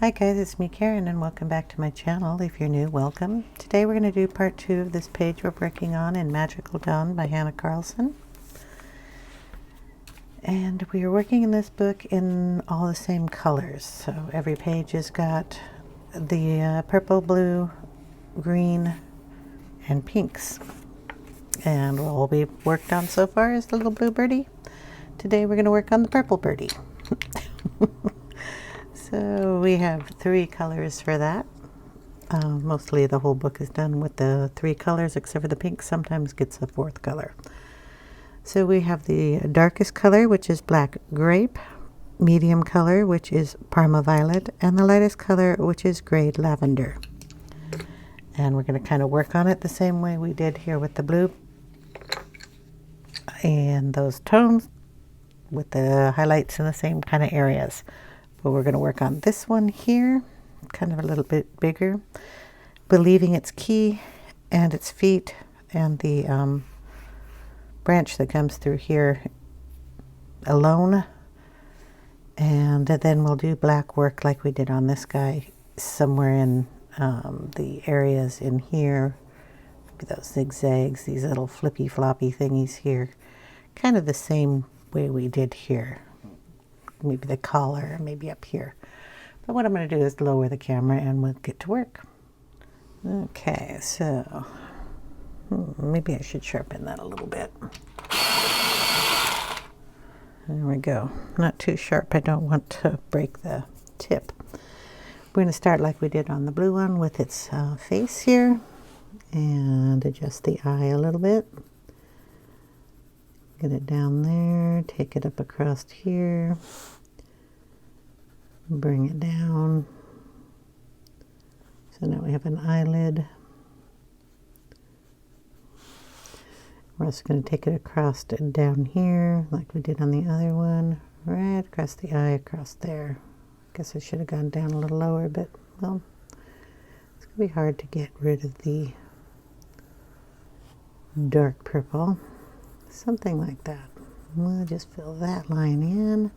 Hi guys, it's me Karen and welcome back to my channel. If you're new, welcome. Today we're going to do part 2 of this page we're working on in Magical Dawn by Henna Carlson. And we are working in this book in all the same colors. So every page has got the purple, blue, green, and pinks. And all we've worked on so far is the little blue birdie. Today we're going to work on the purple birdie. So we have 3 colors for that. Mostly the whole book is done with the 3 colors, except for the pink sometimes gets a 4th color. So we have the darkest color, which is black grape, medium color, which is Parma violet, and the lightest color, which is gray lavender. And we're going to kind of work on it the same way we did here with the blue. And those tones with the highlights in the same kind of areas. But we're going to work on this one here, kind of a little bit bigger, believing its key and its feet and the branch that comes through here alone. And then we'll do black work like we did on this guy somewhere in the areas in here. Maybe those zigzags, these little flippy floppy thingies here. Kind of the same way we did here. Maybe the collar, maybe up here. But what I'm going to do is lower the camera and we'll get to work. Okay, so maybe I should sharpen that a little bit. There we go. Not too sharp. I don't want to break the tip. We're going to start like we did on the blue one with its face here and adjust the eye a little bit. Get it down there, take it up across here, bring it down. So now we have an eyelid. We're also going to take it across down here like we did on the other one, right across the eye, across there. I guess I should have gone down a little lower, but well, it's going to be hard to get rid of the dark purple. Something like that. We'll just fill that line in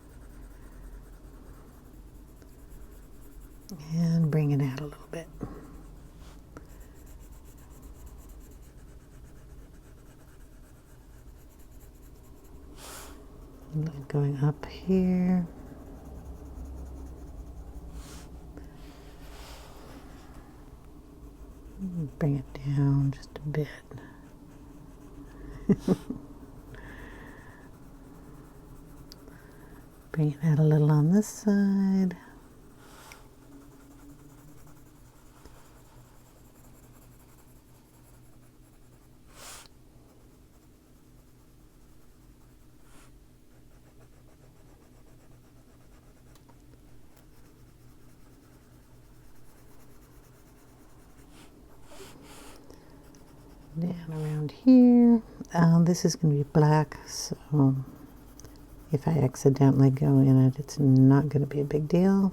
and bring it out a little bit. And then going up here. Bring it down just a bit. Bring it out a little on this side. Down around here. This is going to be black, so if I accidentally go in it, it's not going to be a big deal.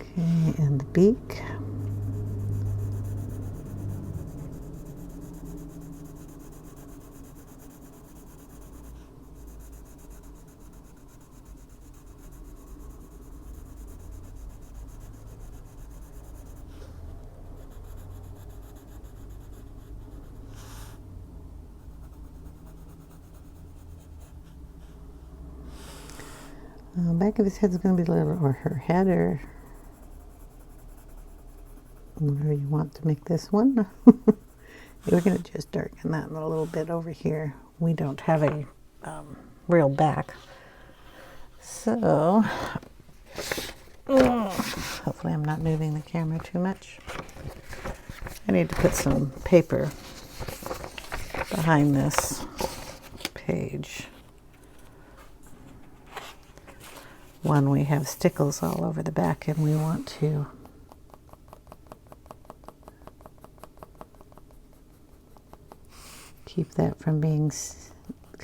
Okay, and the beak. Back of his head is going to be a little, or her head, or whatever you want to make this one. We're going to just darken that a little bit over here. We don't have a real back. So, hopefully I'm not moving the camera too much. I need to put some paper behind this page. One, we have stickles all over the back and we want to keep that from being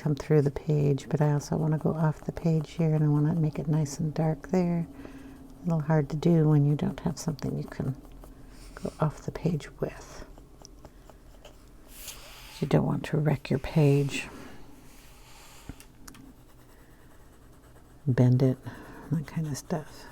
come through the page, but I also want to go off the page here and I want to make it nice and dark there. A little hard to do when you don't have something you can go off the page with. You don't want to wreck your page. Bend it, that kind of stuff.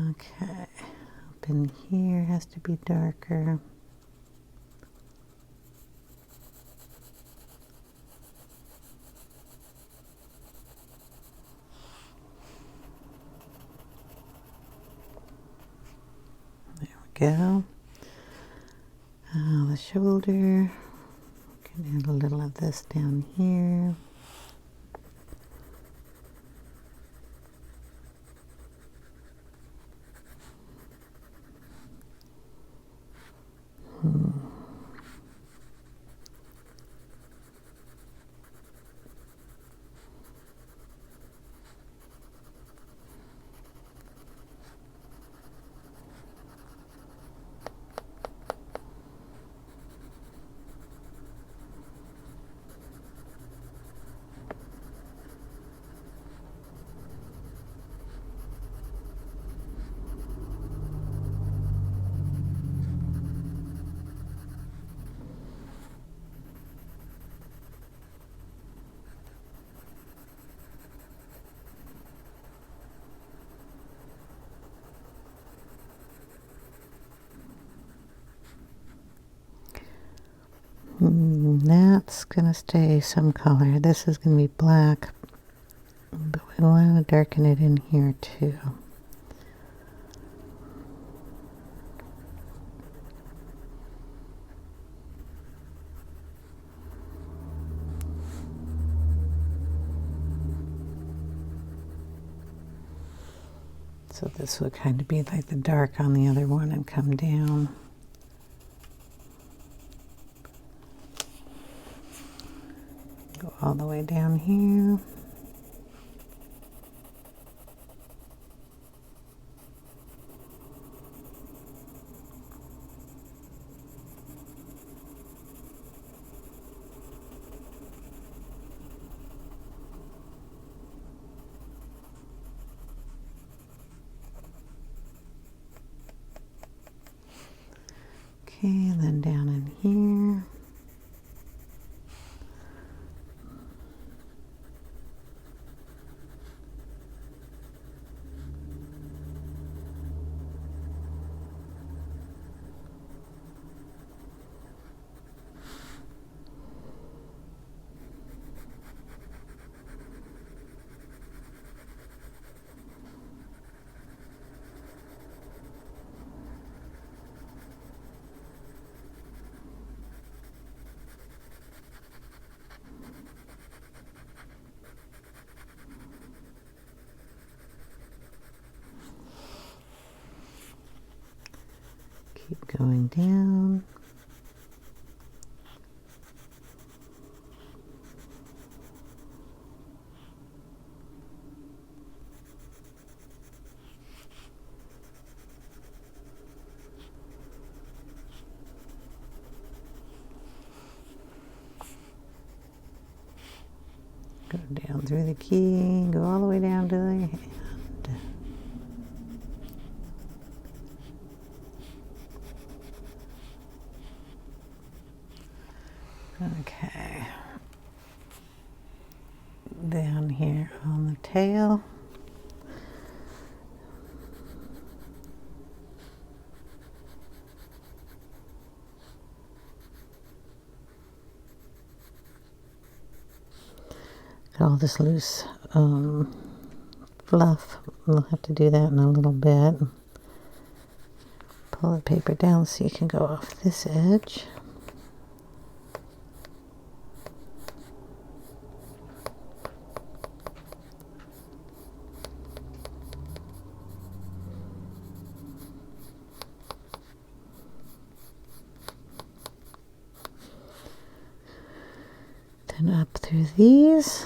Okay, up in here has to be darker. There we go. The shoulder, can add a little of this down here. That's going to stay some color. This is going to be black, but we want to darken it in here too. So this would kind of be like the dark on the other one and come down. Go all the way down here. Okay, and then down in here. Keep going down. Go down through the key, go all the way down to the hand. Okay, down here on the tail. Got all this loose fluff. We'll have to do that in a little bit. Pull the paper down so you can go off this edge. Then up through these.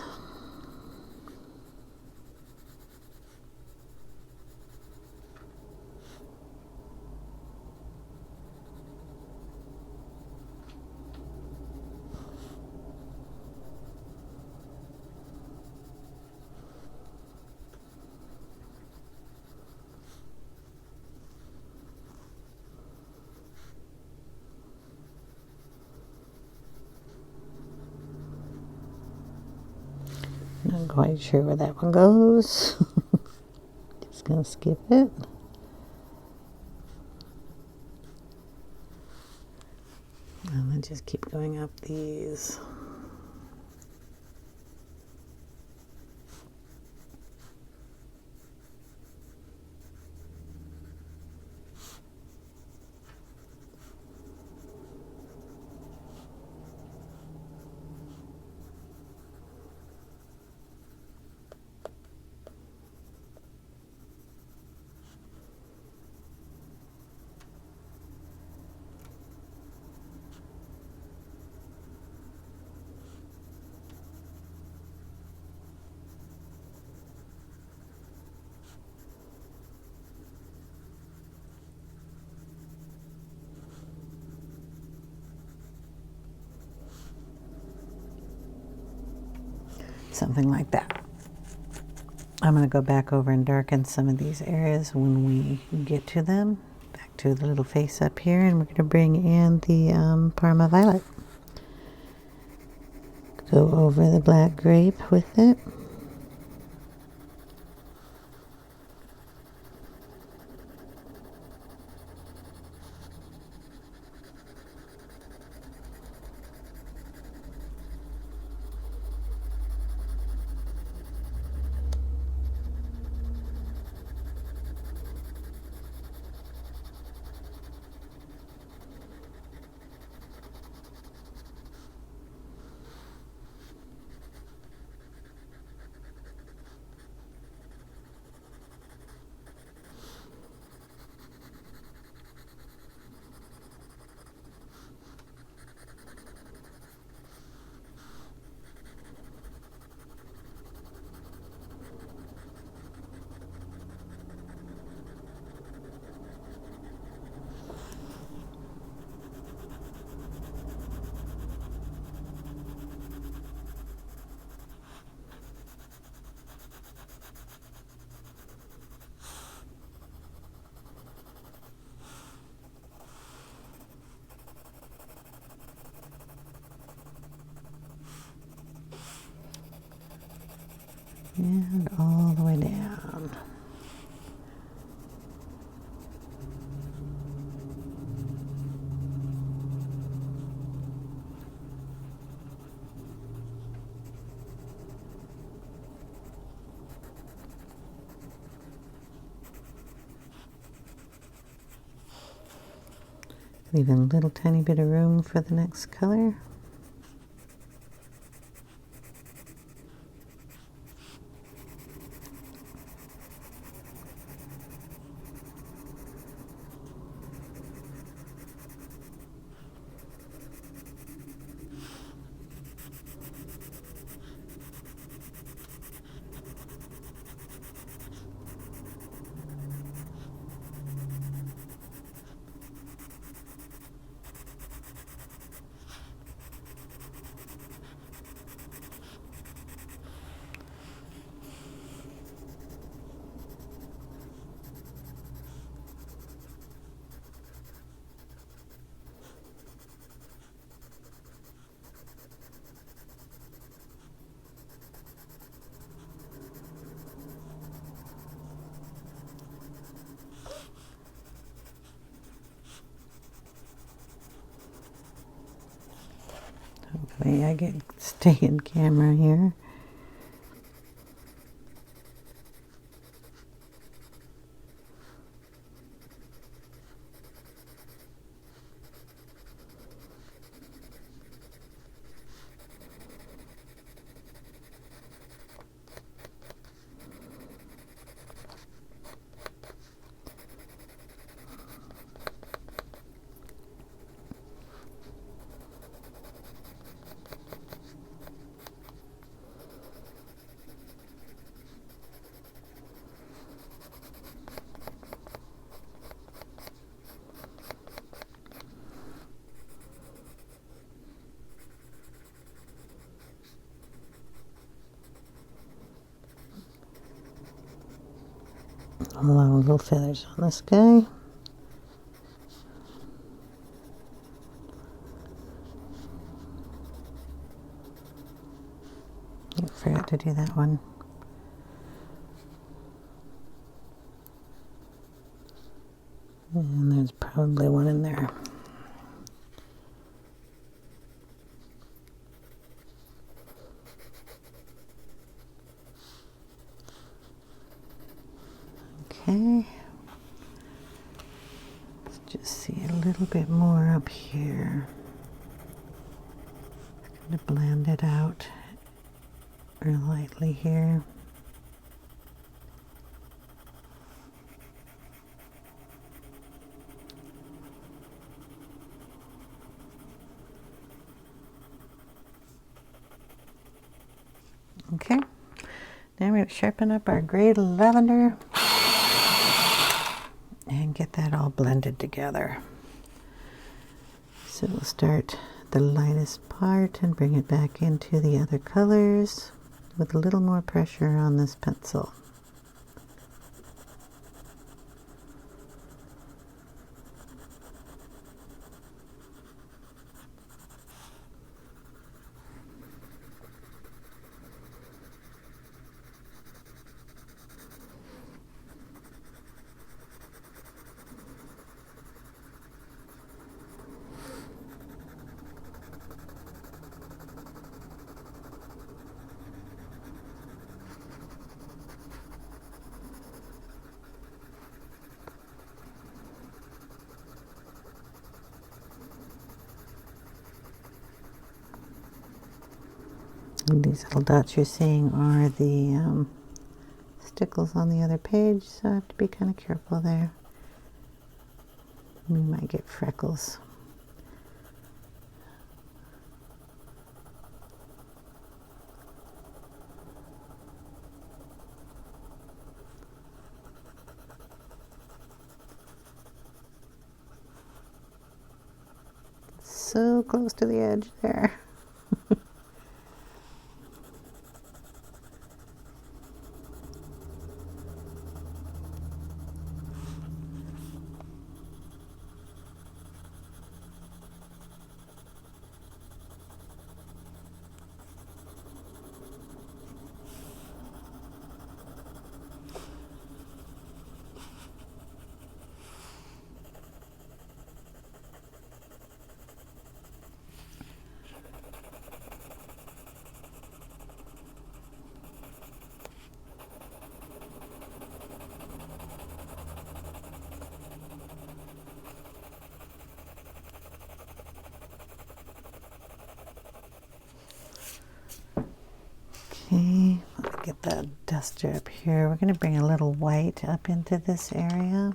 Not quite sure where that one goes. Just gonna skip it. And then just keep going up these. Something like that. I'm going to go back over and darken some of these areas when we get to them. Back to the little face up here, and we're going to bring in the Parma Violet. Go over the black grape with it. And all the way down. Leaving a little tiny bit of room for the next color. Hopefully I can stay in camera here. A lot of little feathers on this guy. I forgot to do that one. And there's probably one in there. Okay. Let's just see a little bit more up here. I'm going to blend it out real lightly here. Okay, now we're going to sharpen up our gray lavender and get that all blended together. So we'll start the lightest part and bring it back into the other colors with a little more pressure on this pencil. And these little dots you're seeing are the stickles on the other page, so I have to be kind of careful there. We might get freckles. So close to the edge there. Okay, let's get that duster up here. We're going to bring a little white up into this area.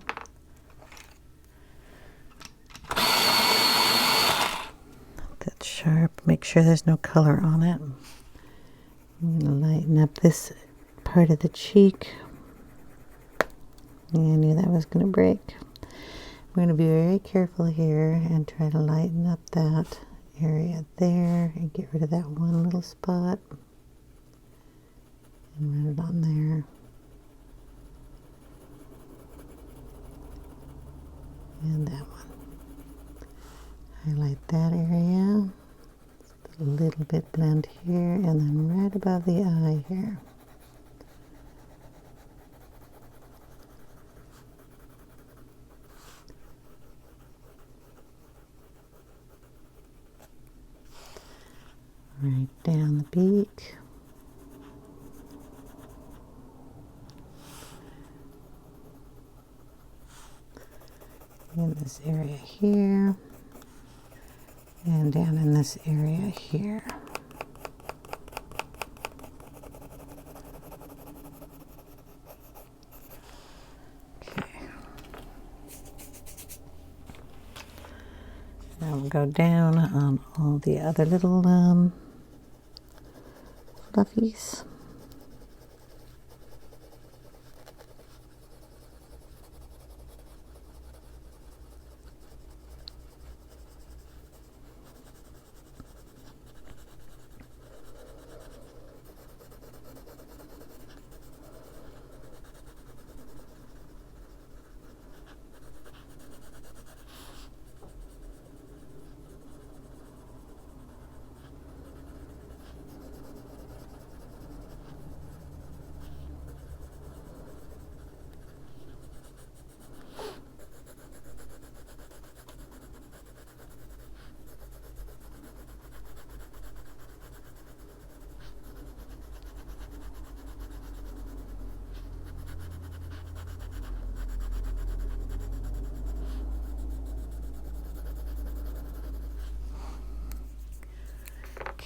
That's sharp. Make sure there's no color on it. I'm going to lighten up this part of the cheek. Yeah, I knew that was going to break. We're going to be very careful here and try to lighten up that area there and get rid of that one little spot. And write it on there. And that one. Highlight that area. Put a little bit blend here and then right above the eye here. Right down the beak. In this area here, and down in this area here. Okay. Now we'll go down on all the other little fluffies.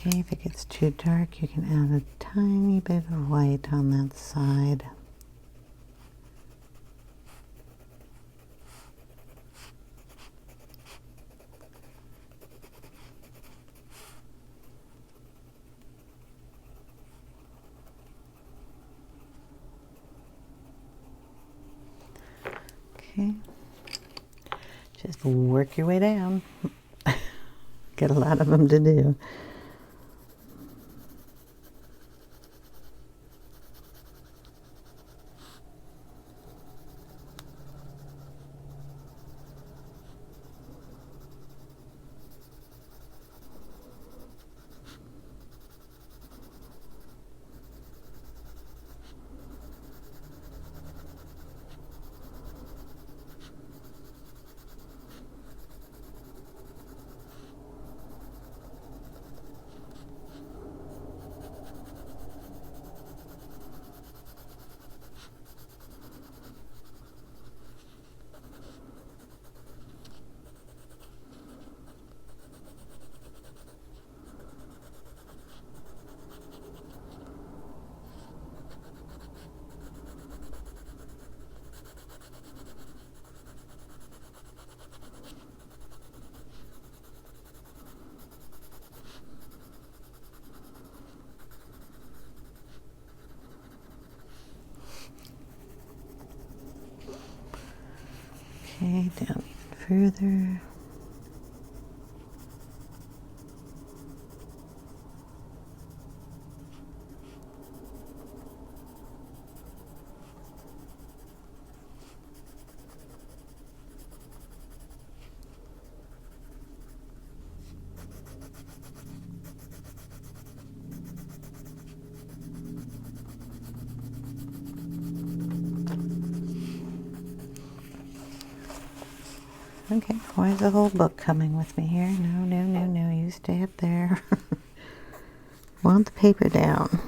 Okay, if it gets too dark, you can add a tiny bit of white on that side. Okay, just work your way down. Get a lot of them to do. Okay, down even further. Okay, why is the whole book coming with me here? No, no, no, no, you stay up there. Want the paper down.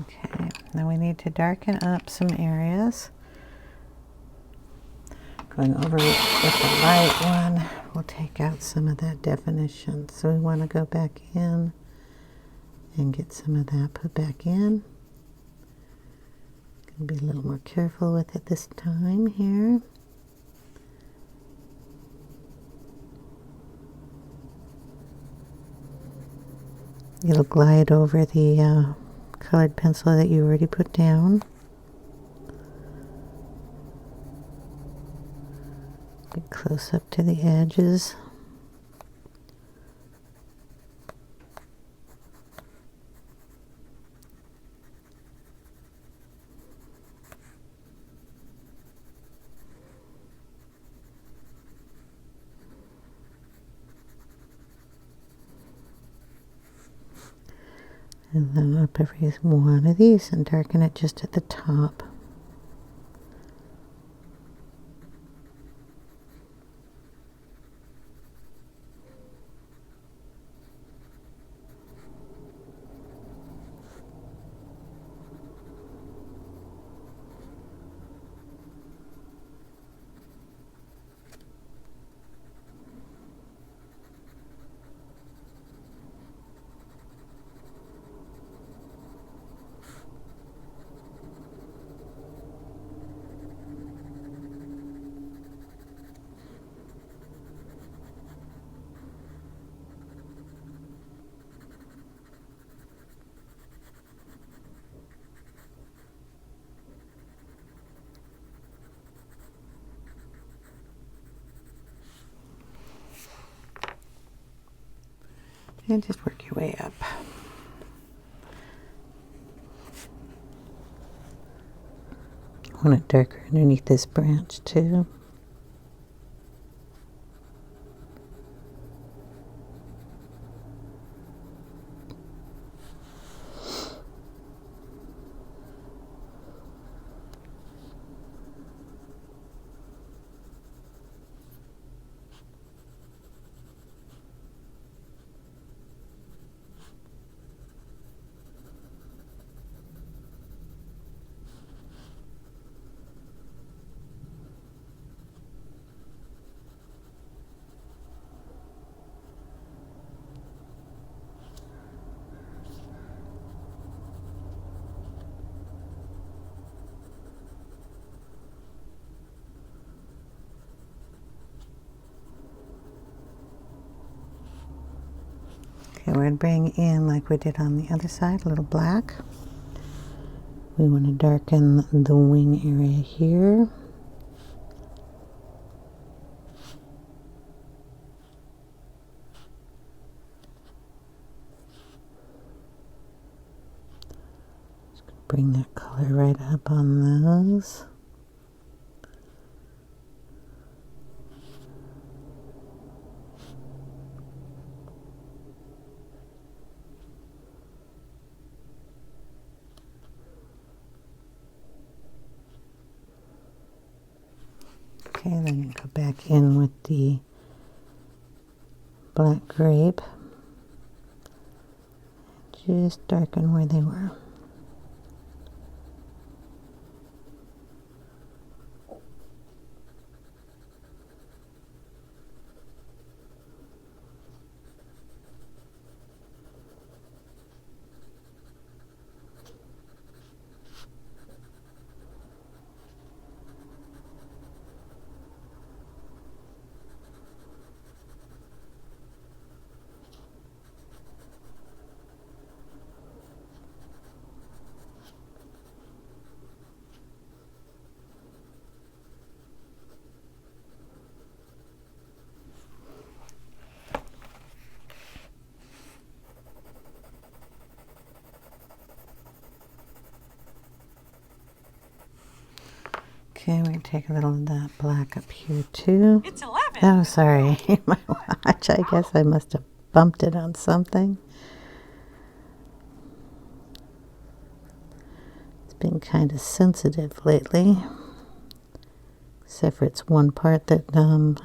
Okay, now we need to darken up some areas. Going over with the light one, we'll take out some of that definition. So we want to go back in and get some of that put back in. Gonna be a little more careful with it this time here. It'll glide over the colored pencil that you already put down. Get close up to the edges. And then up every one of these and darken it just at the top. And just work your way up. I want it darker underneath this branch too. we're going to bring in, like we did on the other side, a little black. We want to darken the wing area here. Bring that color right up on those. Okay, then go back in with the black grape. Just darken where they were. Okay, we're going to take a little of that black up here too. It's 11. Oh, sorry. My watch, I guess I must have bumped it on something. It's been kind of sensitive lately. Except for it's one part that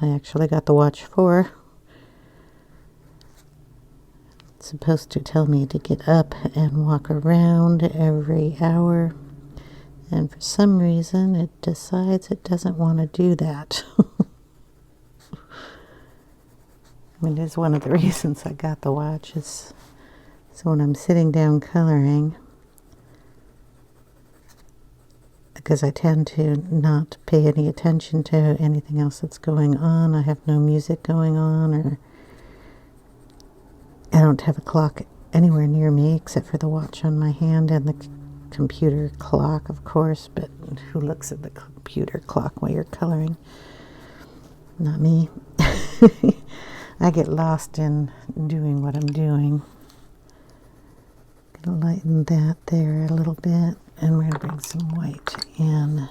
I actually got the watch for. It's supposed to tell me to get up and walk around every hour. And for some reason, it decides it doesn't want to do that. I mean, it is one of the reasons I got the watch. Is so when I'm sitting down coloring, because I tend to not pay any attention to anything else that's going on. I have no music going on, or I don't have a clock anywhere near me except for the watch on my hand and the computer clock, of course, but who looks at the computer clock while you're coloring? Not me. I get lost in doing what I'm doing. Gonna lighten that there a little bit, and we're gonna bring some white in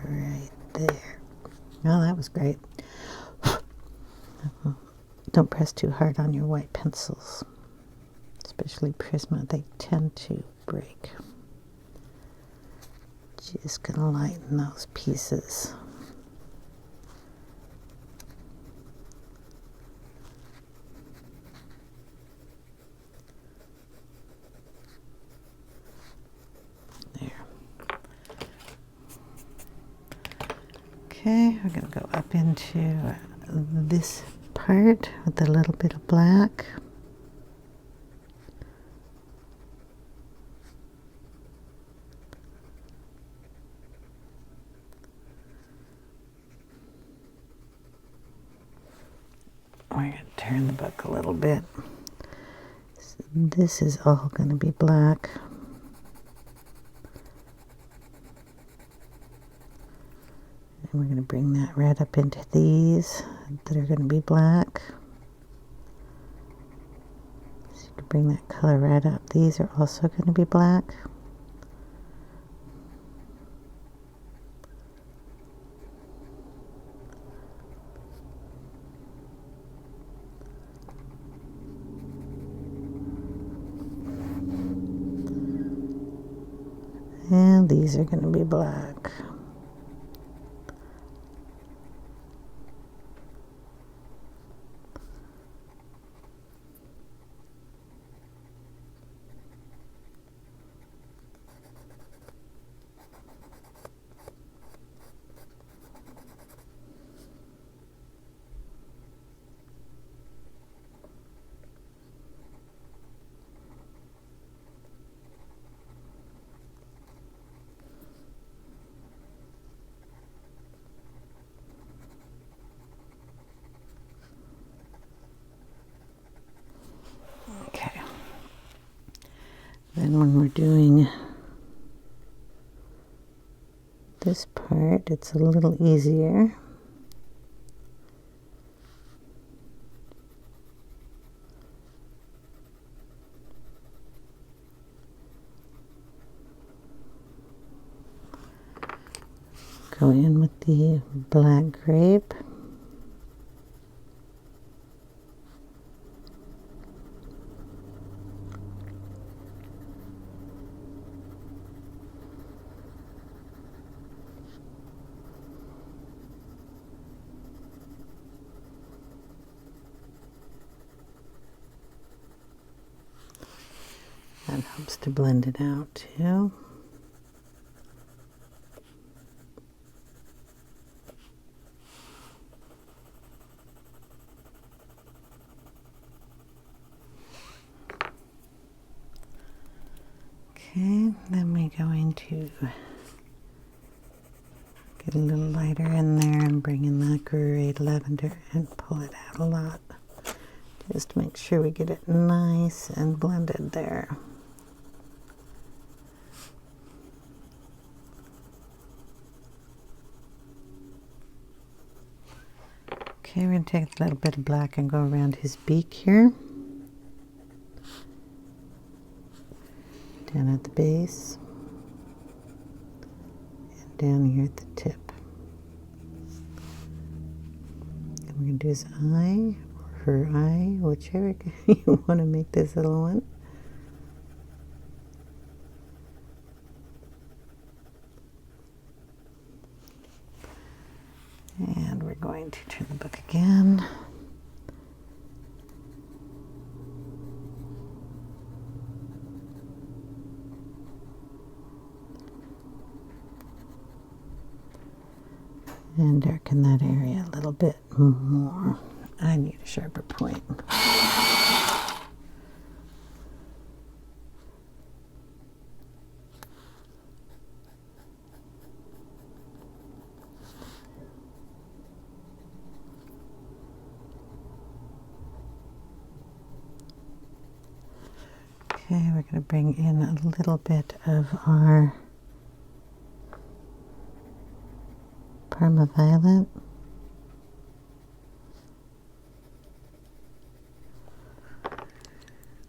right there. Oh, that was great. Don't press too hard on your white pencils, especially Prisma. They tend to break. Just gonna lighten those pieces. There. Okay, we're gonna go up into this part with a little bit of black. We're going to turn the book a little bit. So this is all going to be black. And we're going to bring that red up into these that are going to be black. So you can bring that color right up. These are also going to be black. And these are going to be black. then when we're doing this part, it's a little easier. Go in with the black grape. That helps to blend it out too. Okay, then we're going to get a little lighter in there and bring in that gray lavender and pull it out a lot. Just to make sure we get it nice and blended there. Okay, we're going to take a little bit of black and go around his beak here. Down at the base. And down here at the tip. And we're going to do his eye, or her eye, whichever you want to make this little one. And we're going to turn the book again. And darken that area a little bit more. I need a sharper point. Okay, we're going to bring in a little bit of our Parma Violet.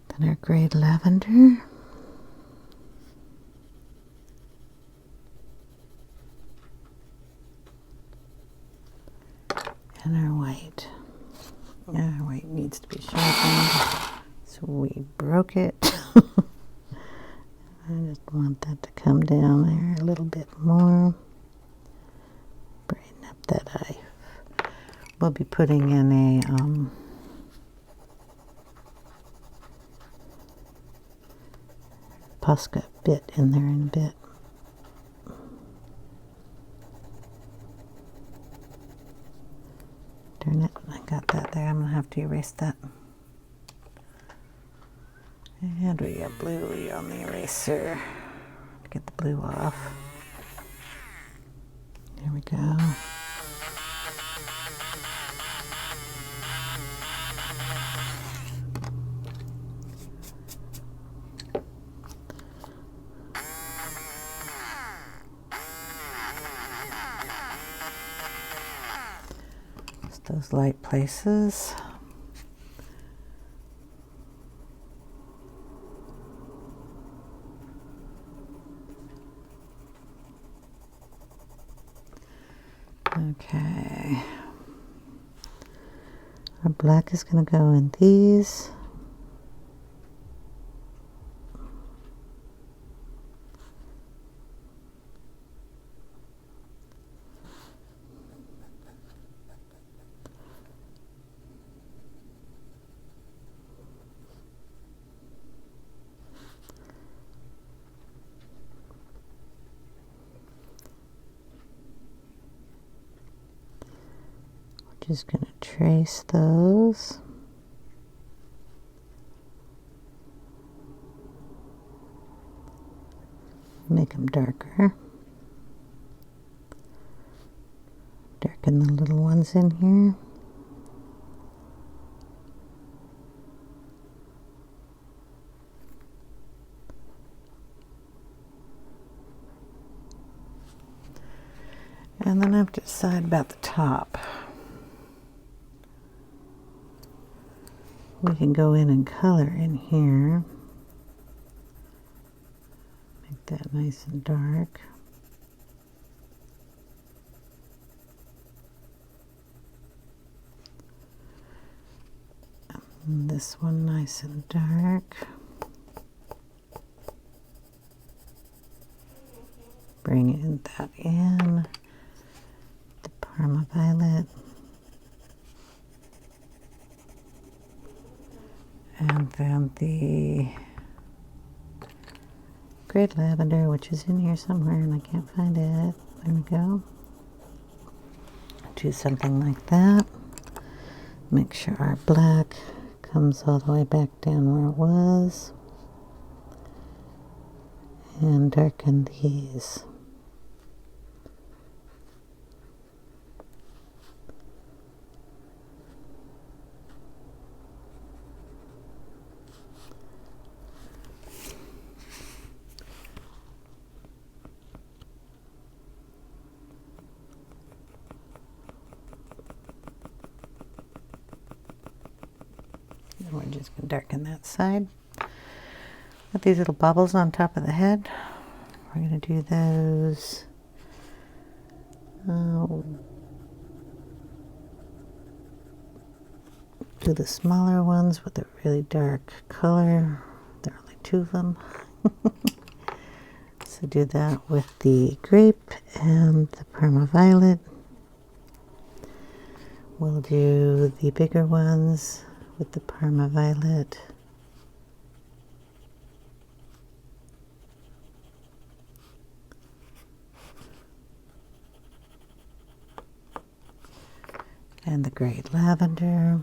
Then our gray lavender. And our white. Our white needs to be sharpened, so we broke it. I just want that to come down there a little bit more. Brighten up that eye. We'll be putting in a Posca bit in there in a bit. Darn it, I got that there. I'm going to have to erase that. And we got blue on the eraser. Get the blue off. There we go. Just those light places. Okay, our black is going to go in these. Just going to trace those. Make them darker. Darken the little ones in here. have to decide about the top. We can go in and color in here. Make that nice and dark. And this one nice and dark. Bring that in. The Parma Violet. And then the Great Lavender, which is in here somewhere and I can't find it. There we go. Do something like that. Make sure our black comes all the way back down where it was. And darken these. And we're just going to darken that side. With these little bubbles on top of the head, we're going to do those. Do the smaller ones with a really dark color. There are only 2 of them. So do that with the grape and the Parma Violet. We'll do the bigger ones with the Parma Violet. And the Great Lavender.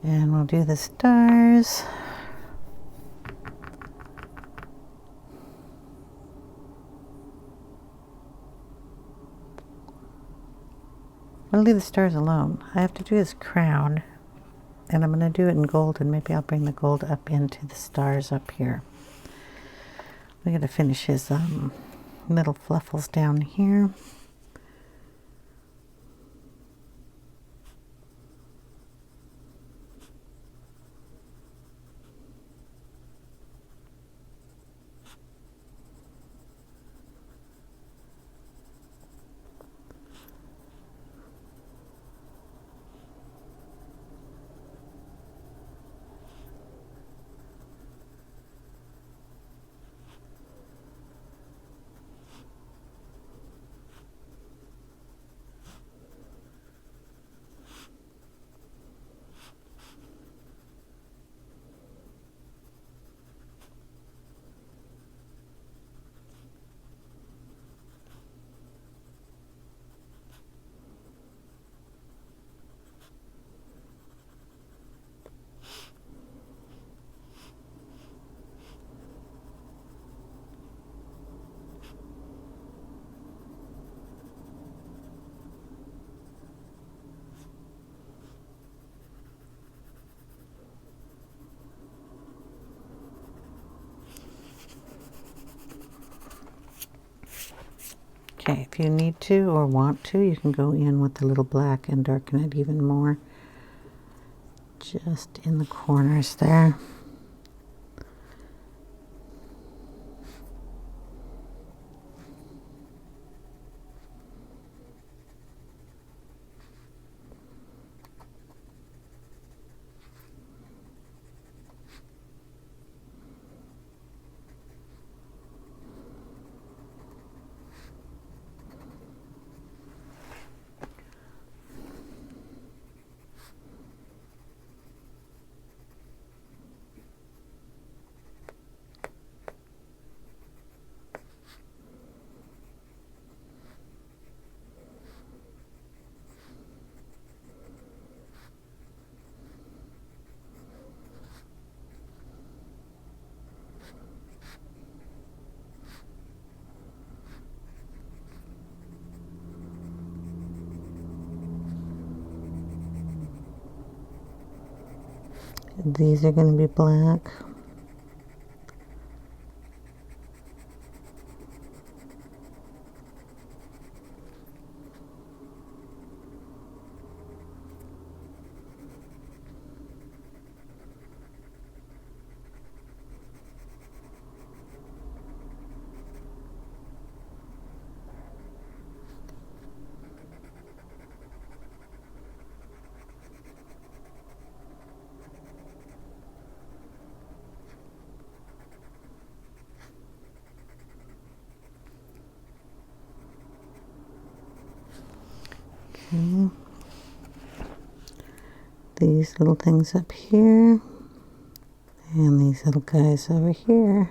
And we'll do the stars. I'll leave the stars alone. I have to do his crown, and I'm going to do it in gold, and maybe I'll bring the gold up into the stars up here. We're going to finish his little fluffles down here. Okay, if you need to or want to, you can go in with the little black and darken it even more. Just in the corners there. These are going to be black. Okay. These little things up here, and these little guys over here.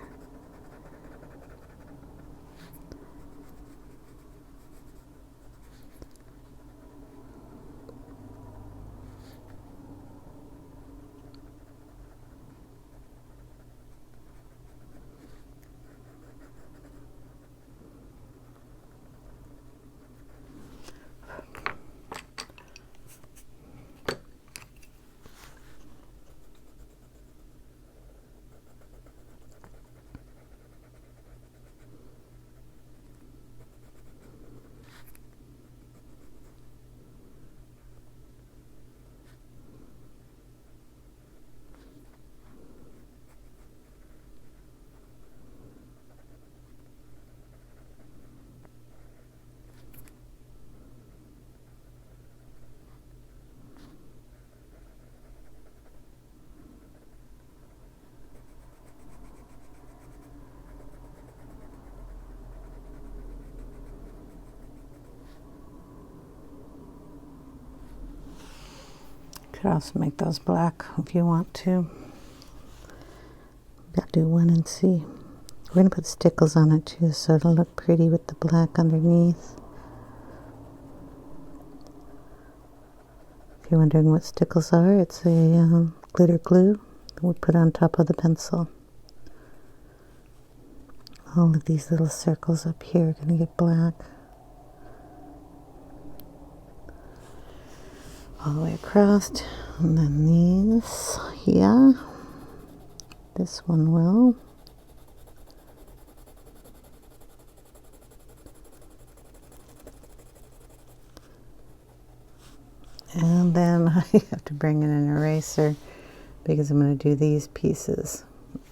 Could also make those black if you want to. I'll do one and see. We're going to put stickles on it too, so it'll look pretty with the black underneath. If you're wondering what stickles are, it's a glitter glue that we put on top of the pencil. All of these little circles up here are going to get black. All the way across, and then these, yeah, this one will. And then I have to bring in an eraser because I'm going to do these pieces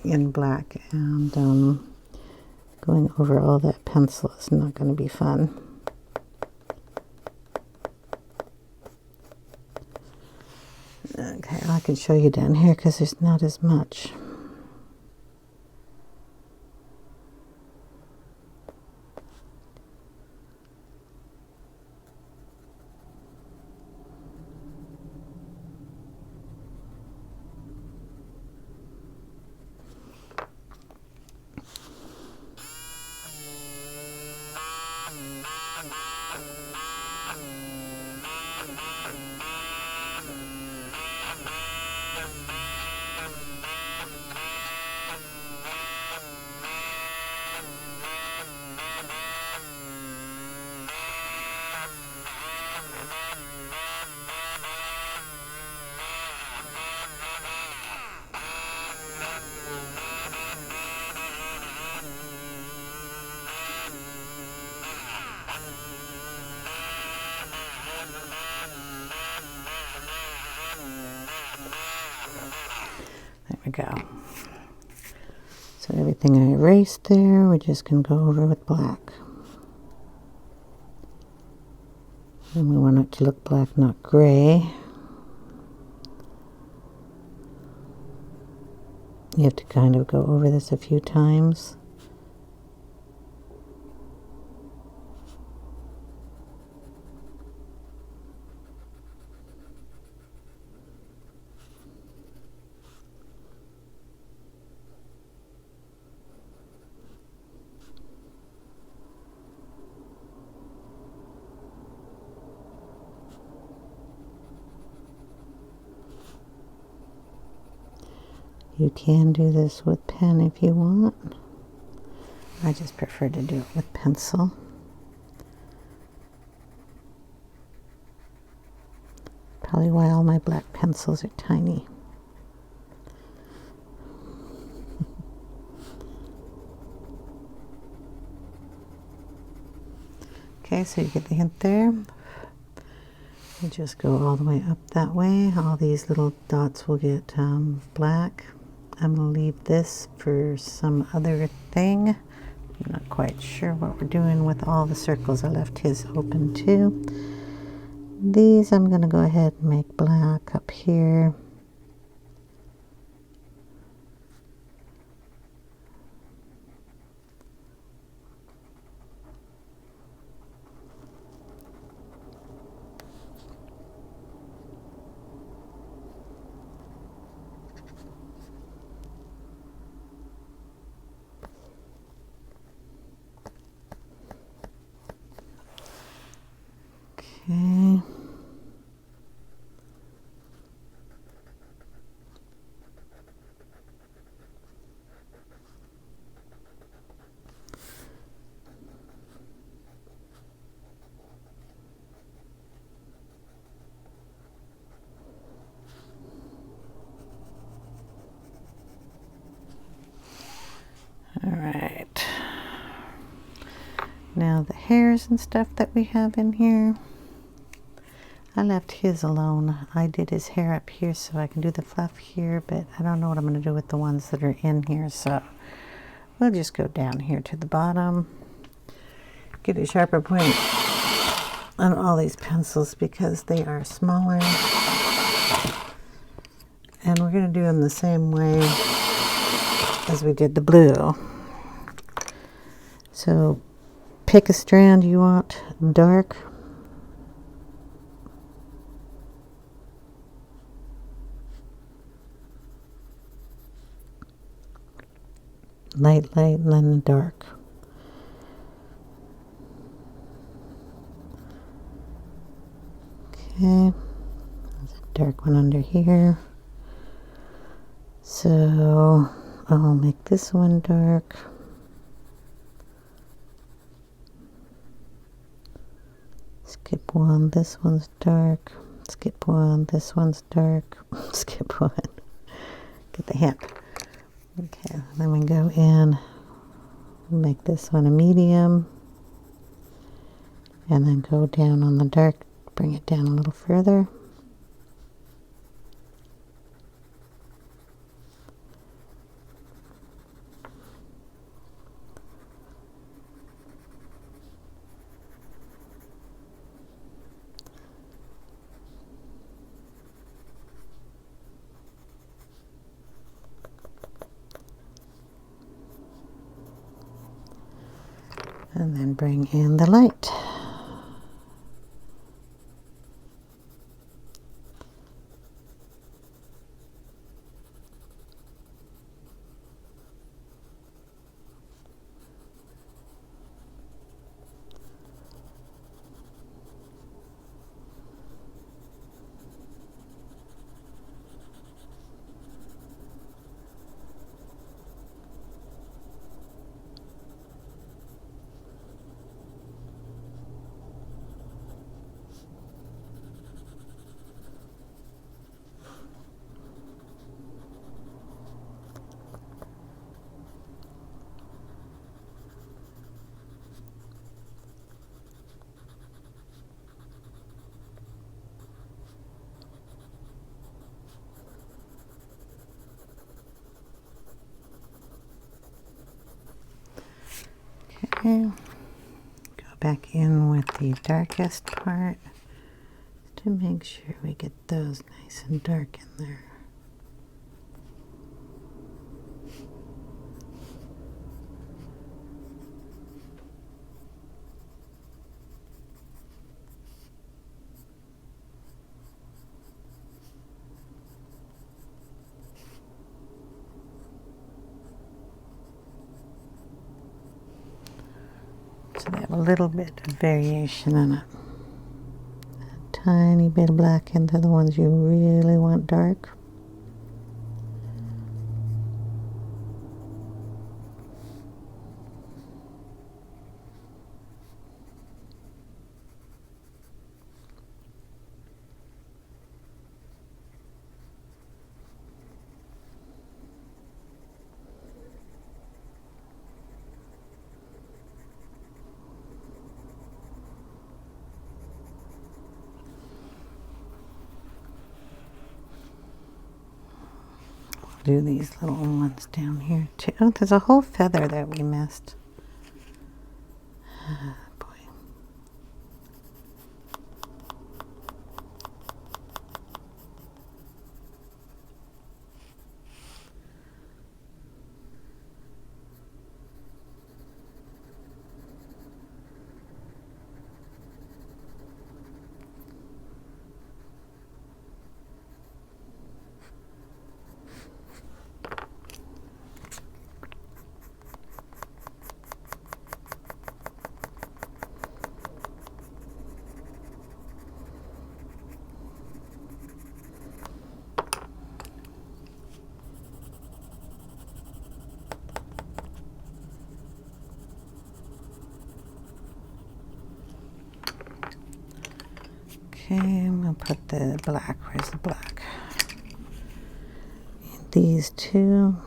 in black, and going over all that pencil is not going to be fun. Okay, I can show you down here because there's not as much. There we go. So everything I erased there, we're just going to go over with black. And we want it to look black, not gray. You have to kind of go over this a few times. You can do this with pen if you want. I just prefer to do it with pencil. Probably why all my black pencils are tiny. Okay, so you get the hint there. You just go all the way up that way. All these little dots will get black. I'm going to leave this for some other thing. I'm not quite sure what we're doing with all the circles. I left his open too. These I'm going to go ahead and make black up here. Okay. All right. Now the hairs and stuff that we have in here, I left his alone. I did his hair up here so I can do the fluff here, but I don't know what I'm going to do with the ones that are in here, so we'll just go down here to the bottom. Get a sharper point on all these pencils because they are smaller. And we're going to do them the same way as we did the blue. So pick a strand you want dark. Light, light, and then dark. Okay, there's a dark one under here. So I'll make this one dark. Skip one, this one's dark. Skip one, this one's dark. Skip one. Get the hint. Okay, then we go in, make this one a medium, and then go down on the dark, bring it down a little further. And then bring in the light. Okay, go back in with the darkest part to make sure we get those nice and dark in there. So they have a little bit of variation in it. A tiny bit of black into the ones you really want dark. Do these little ones down here too. Oh, there's a whole feather that we missed. Boy. Okay, I'm going to put the black. Where's the black? These two.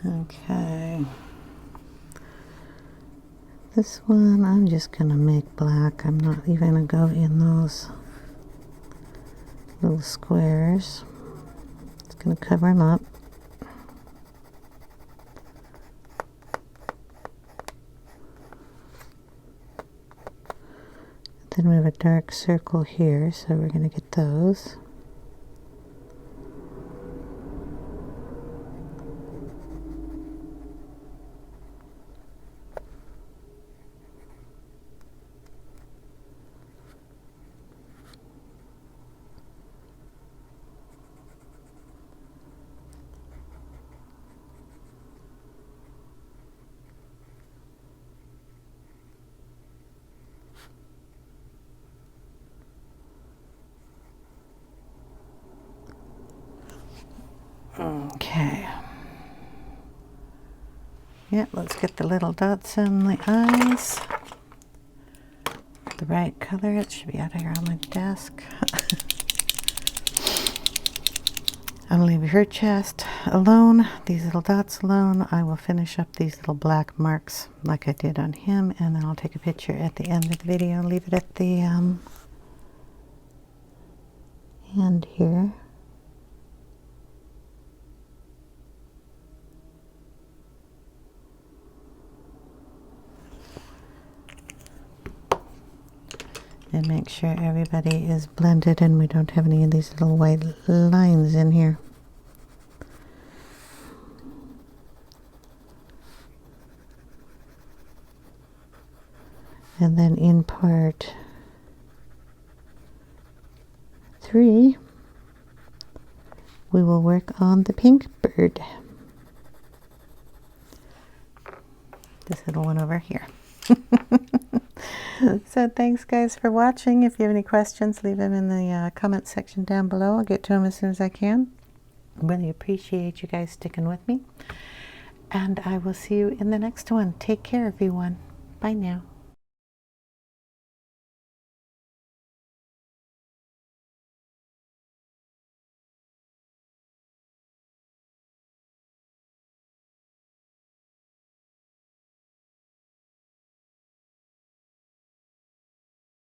Okay, this one I'm just gonna make black. I'm not even gonna go in those little squares. It's gonna cover them up. Then we have a dark circle here, so we're gonna get those. Okay. Yeah, let's get the little dots in the eyes. The right color. It should be out here on my desk. I'll leave her chest alone, these little dots alone. I will finish up these little black marks like I did on him, and then I'll take a picture at the end of the video and leave it at the end here. And make sure everybody is blended and we don't have any of these little white lines in here. And then in part 3, we will work on the pink bird. This little one over here. So thanks guys for watching. If you have any questions, leave them in the comment section down below. I'll get to them as soon as I can. Really appreciate you guys sticking with me. And I will see you in the next one. Take care, everyone. Bye now.